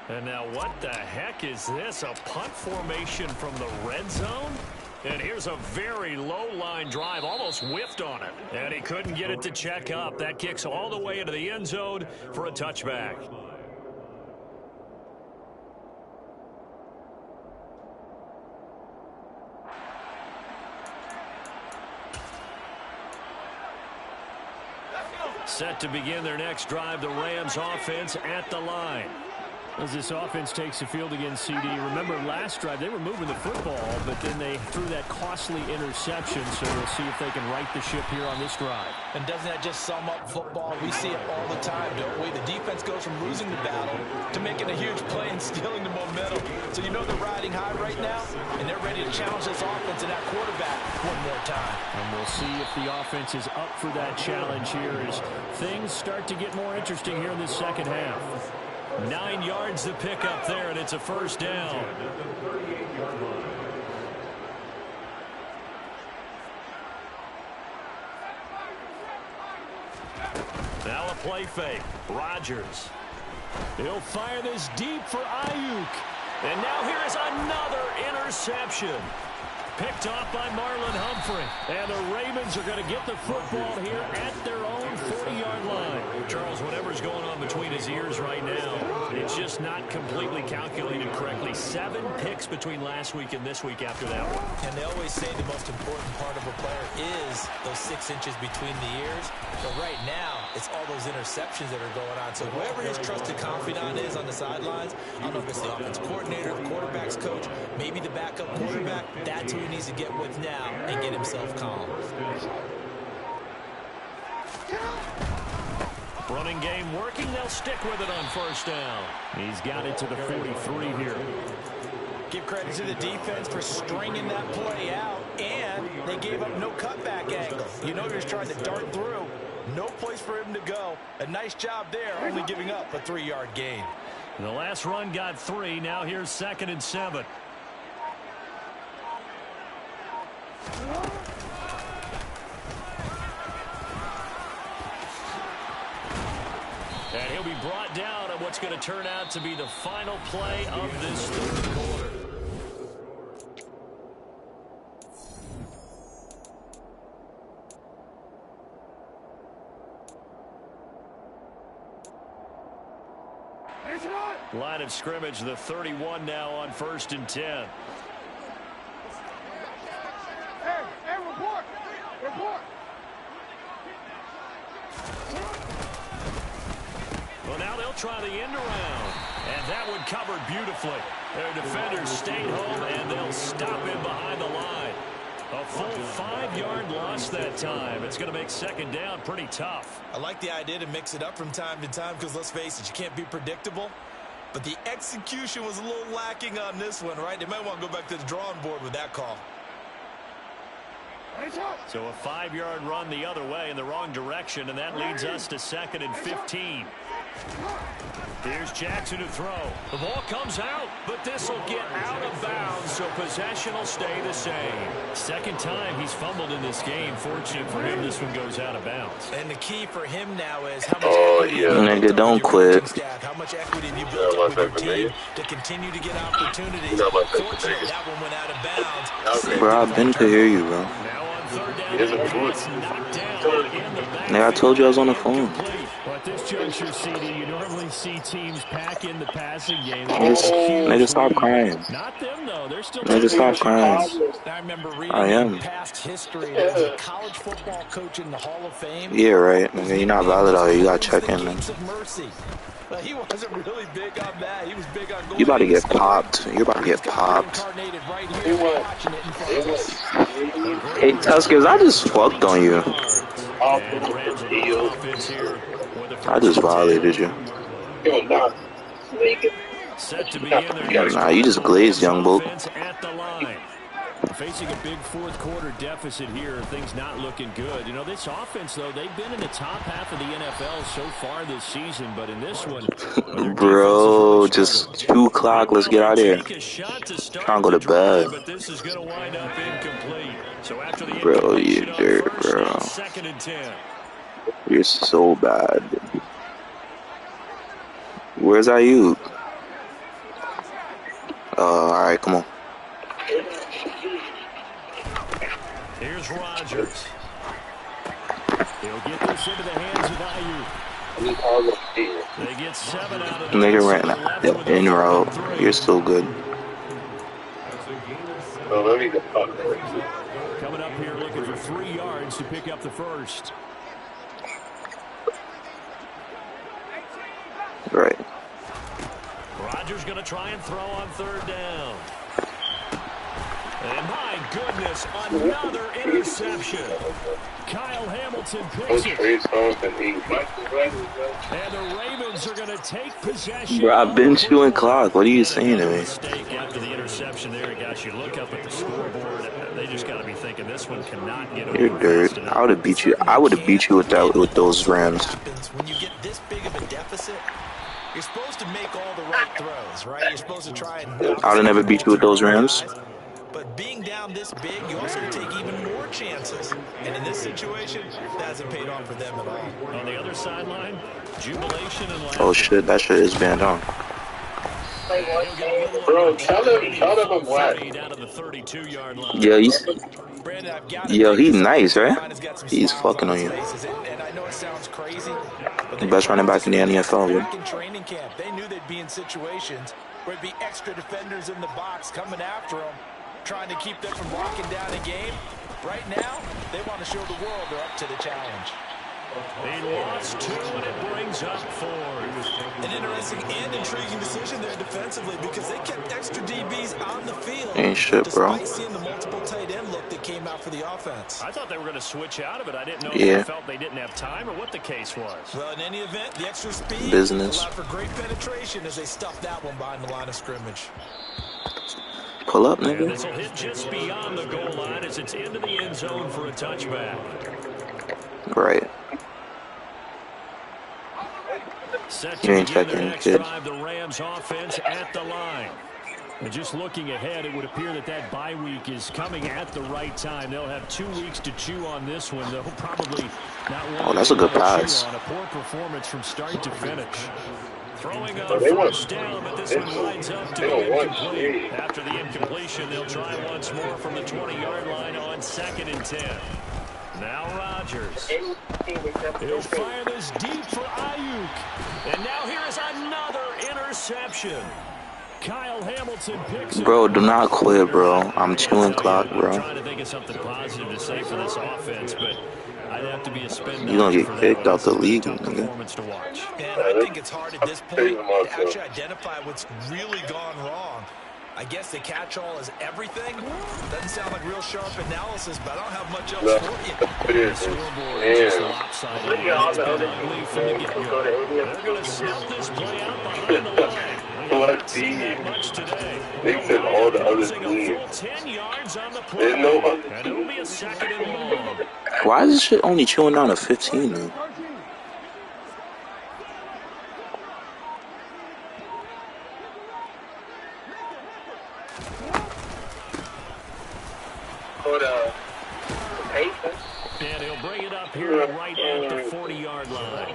And now what the heck is this? A punt formation from the red zone? And here's a very low line drive, almost whiffed on it. And he couldn't get it to check up. That kicks all the way into the end zone for a touchback. Set to begin their next drive, the Rams offense at the line. As this offense takes the field against CD, remember last drive they were moving the football, but then they threw that costly interception, so we'll see if they can right the ship here on this drive. And doesn't that just sum up football? We see it all the time, don't we? The defense goes from losing the battle to making a huge play and stealing the momentum. So you know they're riding high right now, and they're ready to challenge this offense and that quarterback one more time. And we'll see if the offense is up for that challenge here as things start to get more interesting here in this second half. 9 yards to pick up there, and it's a first down. Now a play fake. Rodgers. He'll fire this deep for Ayuk. And now here is another interception. Picked off by Marlon Humphrey. And the Ravens are going to get the football here at their own 40-yard line. Charles, whatever's going on between his ears right now, it's just not completely calculated correctly. 7 picks between last week and this week after that one. And they always say the most important part of a player is those 6 inches between the ears. But right now, it's all those interceptions that are going on. So whoever his trusted confidant is on the sidelines, I don't know if it's the offensive coordinator, the quarterback's coach, maybe the backup quarterback, that's who he needs to get with now and get himself calm. Running game working. They'll stick with it on first down. He's got it to the 43 here. Give credit to the defense for stringing that play out, and they gave up no cutback angle. You know, they're just trying to dart through. No place for him to go. A nice job there, only giving up a 3-yard gain. The last run got 3. Now here's 2nd and 7. And he'll be brought down on what's going to turn out to be the final play of this third quarter. Line of scrimmage, the 31 now on 1st and 10. Hey, report! Report! Well, now they'll try the end around. And that one covered beautifully. Their defenders stayed home, and they'll stop him behind the line. A full 5-yard loss that time. It's going to make 2nd down pretty tough. I like the idea to mix it up from time to time because, let's face it, you can't be predictable. But the execution was a little lacking on this one, right? They might want to go back to the drawing board with that call. So a 5-yard run the other way in the wrong direction, and that leads us to 2nd and 15. Here's Jackson to throw. The ball comes out, but this will get out of bounds, so possession will stay the same. 2nd time he's fumbled in this game. Fortunate for him, this one goes out of bounds. And the key for him now is how much equity Nigga, don't quit. how much equity have you built up with your team to continue to get opportunities. Fortunately, that one went out of bounds. Bro, I've been to hear you, bro. Now on 3rd down, it's knocked down in the backfield. Nigga, I told you I was on the phone. But this juncture, CD, you normally see teams pack in the passing game. Nigga, stop crying. Not them, though. They're still Nigga, stop crying. I remember I reading am. in past history that as a college football coach in the Hall of Fame. Yeah, right. Nigga, you're not valid out here. You gotta check in, man. But he wasn't really big on that. He was big on going. You about to get popped. You're about to get popped. Hey, Tuskers, I just fucked on you. I just violated you. Nah, you just glazed, young bull. Facing a big fourth quarter deficit here, things not looking good. You know, this offense, though, they've been in the top half of the NFL so far this season, but in this one, bro, just 2 o'clock. Let's get out of here. Trying to go to bed. But this is going to wind up incomplete. So after the bro, you dirt, bro. 2nd and 10. You're so bad. Where's Ayuk? Alright, come on. Here's Rodgers. He'll get this into the hands of Ayuk. They get 7 out of Nigga ran out in row. You're still good. Coming up here looking for 3 yards to pick up the first. Right. Rodgers going to try and throw on 3rd down. And my goodness, another interception. Kyle Hamilton picks it. And the Ravens are going to take possession. Bro, I've been chewing clock. What are you saying to me? Mistake after the interception there, guys. You look up at the scoreboard. They just got to be thinking this one cannot get over. You're dirt. I would have beat you. I would have beat you with that with those Rams. When you get this big of a deficit, you're supposed to make all the right throws, right? You're supposed to try and. I would have never beat you with those Rams. But being down this big, you also take even more chances. And in this situation, that hasn't paid off for them at all. On the other sideline, jubilation and laughter. Oh shit, that shit is banned on. Bro, tell him I'm whack. Yo, he's nice, right? He's fucking on you. And I know it sounds crazy, but The best running back in the NFL, back yo. in training camp, they knew they'd be in situations where it'd be extra defenders in the box coming after them, trying to keep them from locking down a game. Right now, they want to show the world they're up to the challenge. He lost 2, and it brings up 4. An interesting and intriguing decision there defensively because they kept extra DBs on the field. Ain't shit, bro. Despite seeing the multiple tight end look that came out for the offense. I thought they were going to switch out of it. I didn't know if Yeah. they felt they didn't have time or what the case was. Well, in any event, the extra speed Business. allowed for great penetration as they stuffed that one behind the line of scrimmage. Pull up, And nigga. this will hit just beyond the goal line as it's into the end zone for a touchback. Right. Set You to ain't begin their checking, next kid. drive, the Rams offense at the line. And just looking ahead, it would appear that that bye week is coming at the right time. They'll have 2 weeks to chew on this one. They'll probably not want Oh, that's a good pass. on a poor performance from start to finish. Throwing on They want- first down, but this one winds up to they be don't want incomplete. shit. After the incompletion, they'll try once more from the 20-yard line on 2nd and 10. Now Rodgers. He'll fire this deep for Ayuk. And now here is another interception. Kyle Hamilton picks it. Bro, do not quit, bro. I'm chewing clock, I'm bro. trying to think of something positive to say for this offense, but I'd have to be a spin You gonna get doctor for kicked that. out the It's a league, tough nigga. performance to watch. And I think it's hard at this point to actually identify what's really gone wrong. I guess the catch-all is everything. Doesn't sound like real sharp analysis, but I don't have much else for you. The scoreboard is just lopsided. It's been ugly from the get-go. They're going to snuff this play out behind the line. We haven't seen that much today. They said all the other Losing a teams. full 10 yards on the play. There's no other And it'll be a 2nd and long. Why is this shit only chewing down to 15, man? And he'll bring it up here right at the 40-yard line.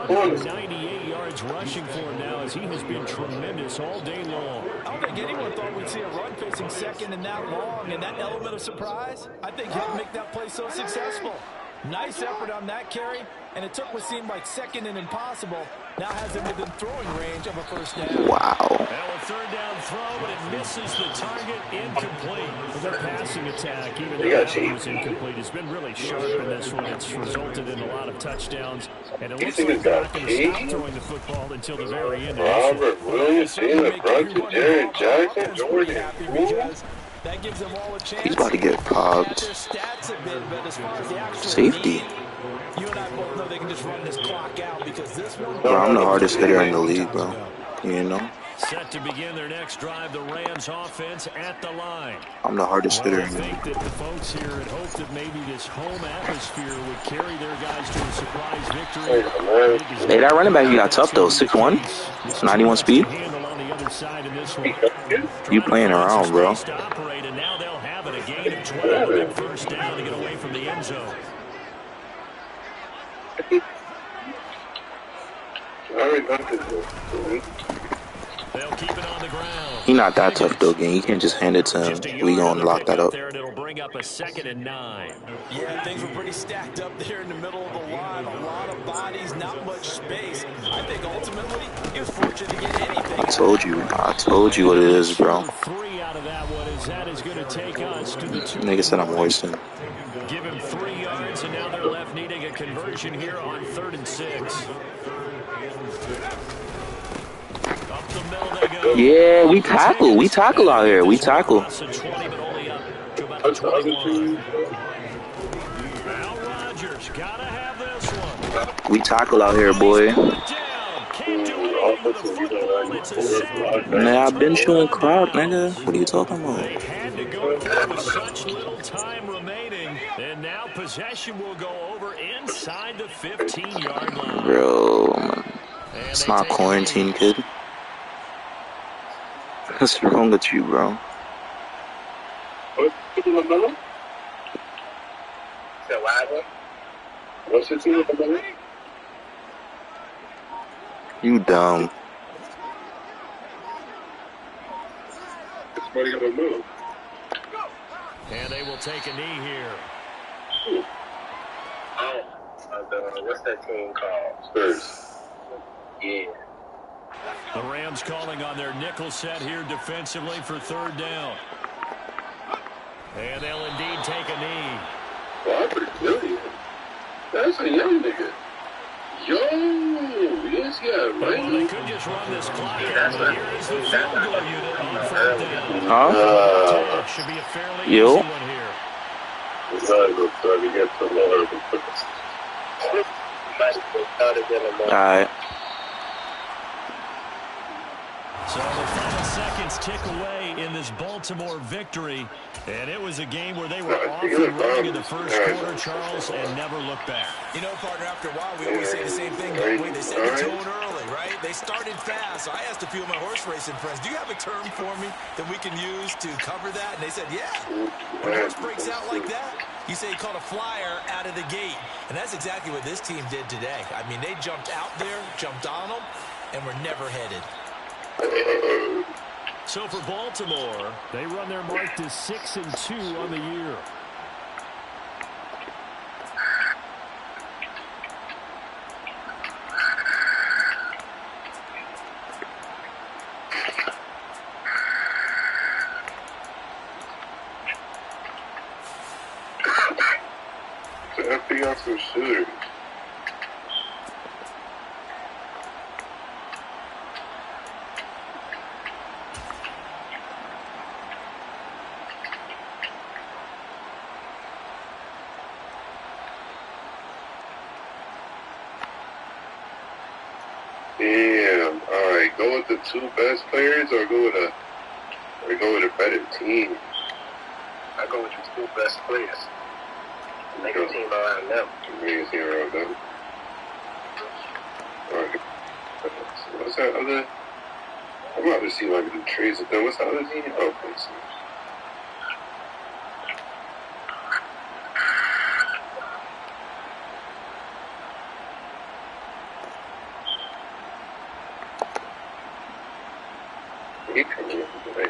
198 yards rushing for him now as he has been tremendous all day long. I don't think anyone thought we'd see a run facing second and that long, and that element of surprise, I think helped make that play so successful. Nice effort on that carry, And it took what seemed like second and impossible. Now has him within throwing range of a first down. Wow. Well, a third down throw, but it misses the target, incomplete. Well, their passing attack, even though that one was incomplete, has been really sharp in this one. It's resulted in a lot of touchdowns, and it looks like they're not going to stop throwing the football until the very end of this one. Robert Williams, Jalen Brunson, Jared Jackson, Jordan Poole. That gives them all a chance. He's about to get popped. Safety. You and I both know they can just run this clock out because this one. Bro, I'm the hardest hitter in the league, bro. You know? Set to begin their next drive, the Rams offense at the line. I'm the hardest hitter I in the league. think that the folks here had hoped that maybe this home atmosphere would carry their guys to a surprise victory. Hey, that running back, you got tough, though. 6'1", 91 speed. You playing around, bro. And now they'll have it, a gain of 12, a big first down to get away from the end zone. They'll keep it on the ground. He not that tough, though, gang. You can't just hand it to him. We gonna lock that up. There, and it'll bring up a 2nd and 9. Yeah, things were pretty stacked up there in the middle of the line. A lot of bodies, not much space. I think ultimately he was fortunate to get anything. I told you what it is, bro. 3 out of that one, as that is going to take us to the 2. Nigga said I'm wasting. Give him 3 yards, and now they're left needing a conversion here on 3rd and 6. Up the middle they go. Yeah, we tackle out here. We tackle. 20, but only up to about 21. Al Rodgers, gotta have this one. We tackle out here, boy. Can't do anything with the football. It's a sack. Nah, I've been showing clock, nigga. What are you talking about? They had to go for it with such little time remaining, and now possession will go over inside the 15-yard line. Bro, it's not quarantine, kid. What's wrong with you, bro? What's your team? You dumb. Somebody gonna move. And they will take a knee here. What's that team called? Spurs. Yeah. The Rams calling on their nickel set here defensively for 3rd down. And they'll indeed take a knee. Robert Williams. That's a young nigga. Yo, yes, yeah, Well, they right. could just run this clock out, but here is the field goal unit on 3rd down. Huh? Should be a fairly Yo. easy one here. It's not a good time to get to lower. Alright. So the final seconds tick away in this Baltimore victory. And it was a game where they were off and running in the first quarter, Charles, and never looked back. You know, partner, after a while, we always say the same thing, don't we? They set the tone early, right? They started fast. So I asked a few of my horse racing friends, do you have a term for me that we can use to cover that? And they said, yeah. When a horse breaks out like that, you say he caught a flyer out of the gate. And that's exactly what this team did today. I mean, they jumped out there, jumped on them, and were never headed. So for Baltimore, they run their mark to 6-2 on the year. So FBI some shooters. Damn. All right, go with the 2 best players, or go with a better team. I go with the 2 best players. Make a team around them. Make a team around them. All right. So what's that other? I'm about to see if I can do trades with them. What's the other team? Oh, please. He coming with the race.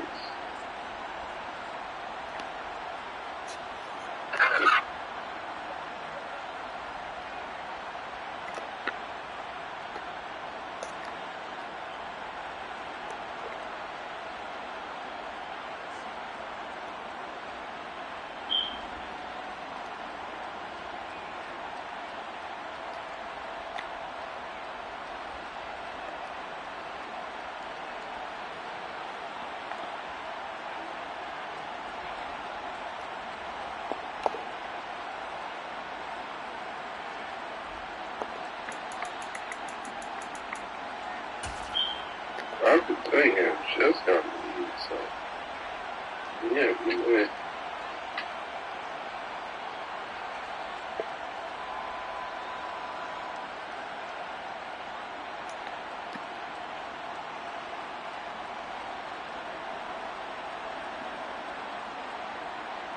After Cunningham just got me, so yeah, we win.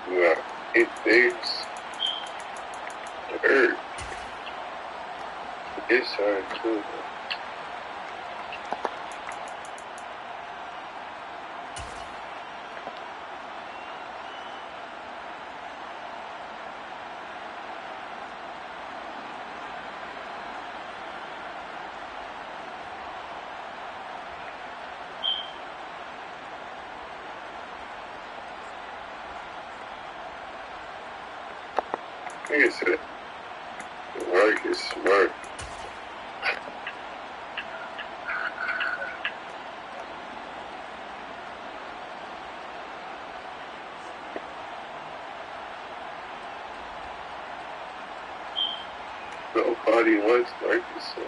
Yeah, it takes hurt. It's hard too. Like I said, work is smart. Nobody wants Marcus. So.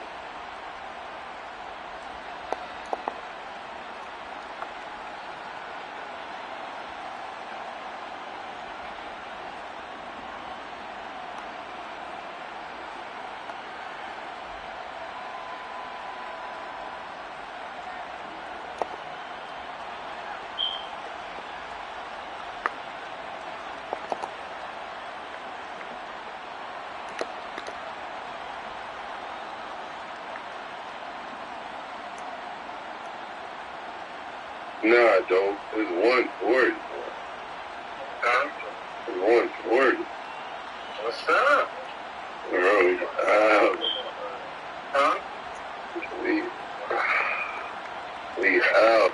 Nah, don't. It's 140. Huh? It's 140. What's up? Bro, huh? We out.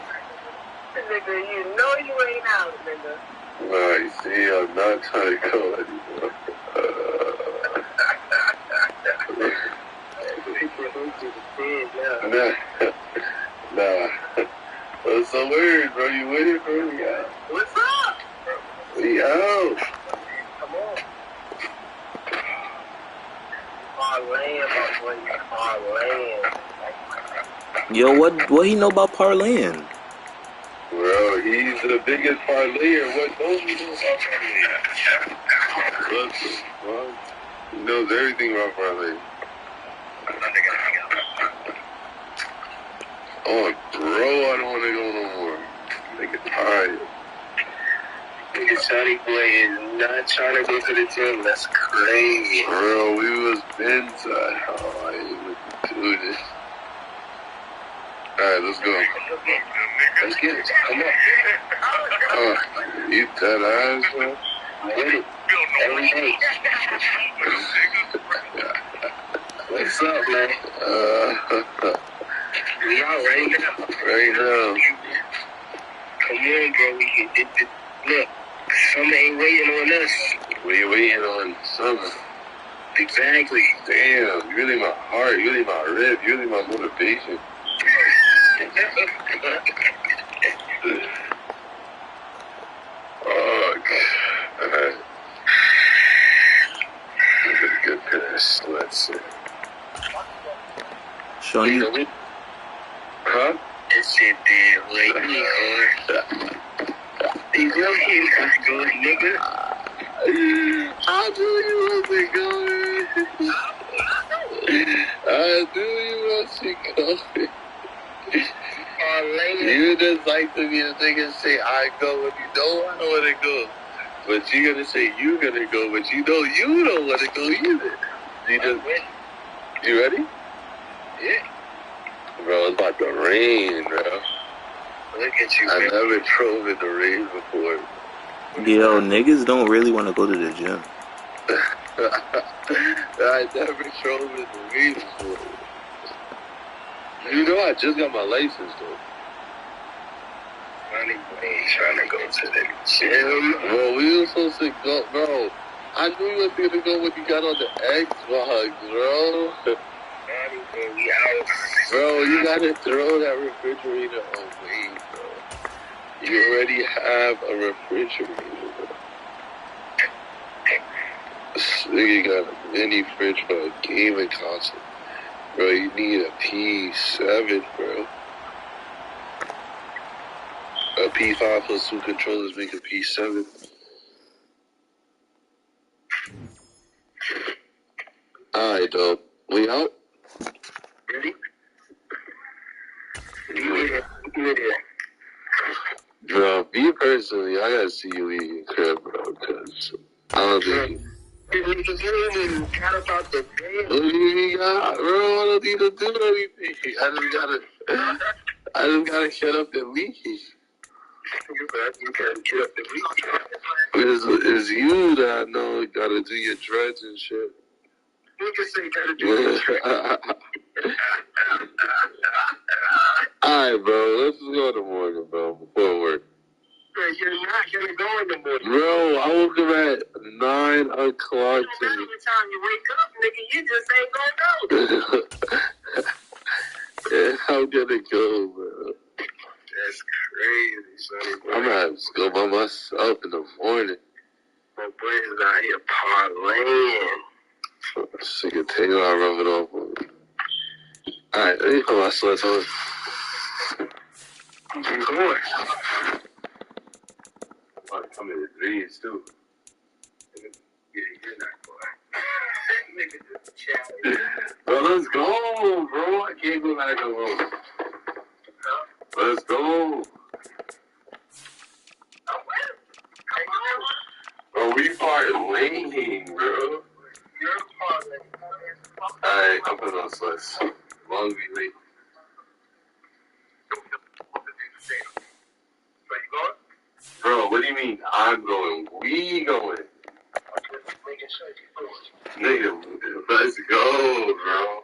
Nigga, you know you ain't out, nigga. Nah, you see, I'm not trying to go anymore. Nah. What's so weird, bro? You with it, bro? We out. What's up? We out. Come on. Parlaying. Yo, what he know about parlaying? Bro, he's the biggest parlayer. What don't you know about parlaying? What the fuck? He knows everything about parlaying. Oh, bro, I don't want to go no more. Nigga tired. Nigga Johnny boy is not trying to go to the gym. That's crazy. Bro, we was inside. Oh, I ain't with to do this. Alright, let's go. Let's get it. Come on. Oh, you that ass, man? Get it. Every day. What's up, man? We out right now. Right now. Come on, bro. We can get this. Look, summer ain't waiting on us. We waiting on summer. Exactly. Damn, you really my heart. You really my rib. You really my motivation. Oh, God. Alright. Good pass. Let's see. Sean, you... Huh? That shit did, like, he hard. You know he was good, nigga. I knew you wasn't going. I knew you wasn't going. You just like to be a nigga say, I go when you know I want to go. But you gonna say you gonna go, but you know you don't want to go either. You ready? Yeah. Bro, it's about to rain, bro. Look at you. I never drove in the rain before. Yo, niggas don't really want to go to the gym. I never drove in the rain before. You know, I just got my license, though. I ain't trying to go to the gym. Bro, we were supposed to go, bro. I knew you was going to go when you got on the Xbox, bro. Bro, you gotta throw that refrigerator away, bro. You already have a refrigerator, bro. This nigga got a mini fridge for a gaming console. Bro, you need a P7, bro. P5 plus 2 controllers make a P7. Alright, dog. We out? Ready? Bro, me personally, I gotta see you leave your crib, bro, because I don't think you didn't even care about the game. What do you mean, bro? I don't need to do anything. I just gotta shut up and leave. You gotta get up and leave. It's you that I know gotta do your dreads and shit. You can say gotta do your dreads. Alright, bro, let's just go in the morning, bro, before work. Bro, you're not gonna go in the morning. Bro, I woke up at 9 o'clock. No matter what time you wake up, nigga, you just ain't gonna go. Yeah, I'm gonna go, bro. That's crazy, sonny. I'm gonna have to go by myself in the morning. My boys out here parlaying. Sick of tail, I rub it off on me. Alright, let me put my sweats on. I'm going. I'm coming to threes, too. Yeah, you're not going. Nigga just chatting. Bro, let's go, bro. I can't go back no more. Let's go. Bro, we parlaying, bro. You're parlaying. Alright, I'm putting on sweats. Long as we late. Bro, what do you mean I'm going? We going. Nigga, let's go, bro.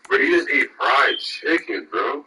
Bro, you just ate fried chicken, bro.